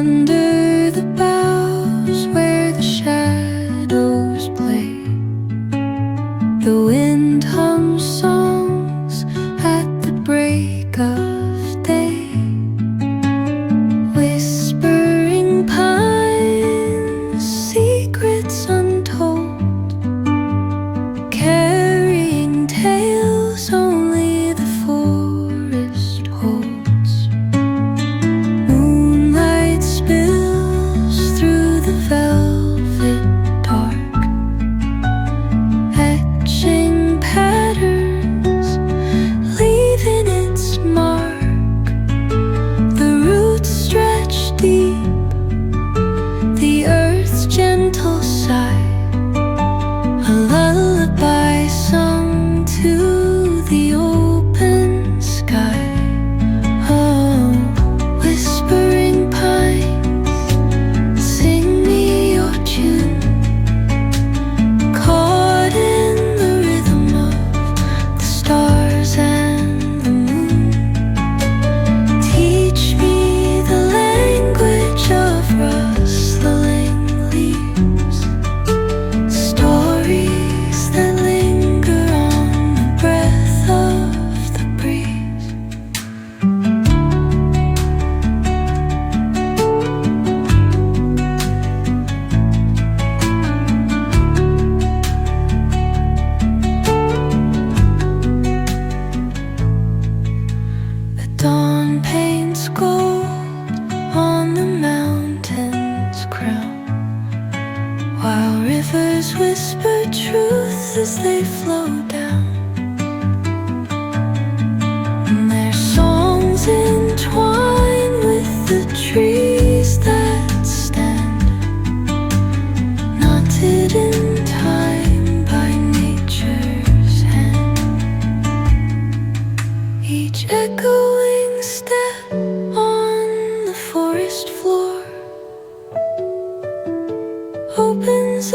under the boughs where the shadows play. The wind hums songs at the break of day. Whispering pines, secrets untold, carrying tales only the forest holds. Moonlight spills through the velvet dark, etching patterns, leaving its mark. The roots stretch deep, the earth's gentle sigh, a lullaby sung to the open sky. Oh, whispering pines, sing me your tune, caught in the rhythm of the stars and the moon. Teach me the language of rustling leaves, stories that linger on the breath of the breeze. The dawn paints gold on the mountain's crown, while rivers whisper truth as they flow down. And their songs entwine with the trees that stand, knotted in time by nature's hand. Each echoing step on the forest floor opens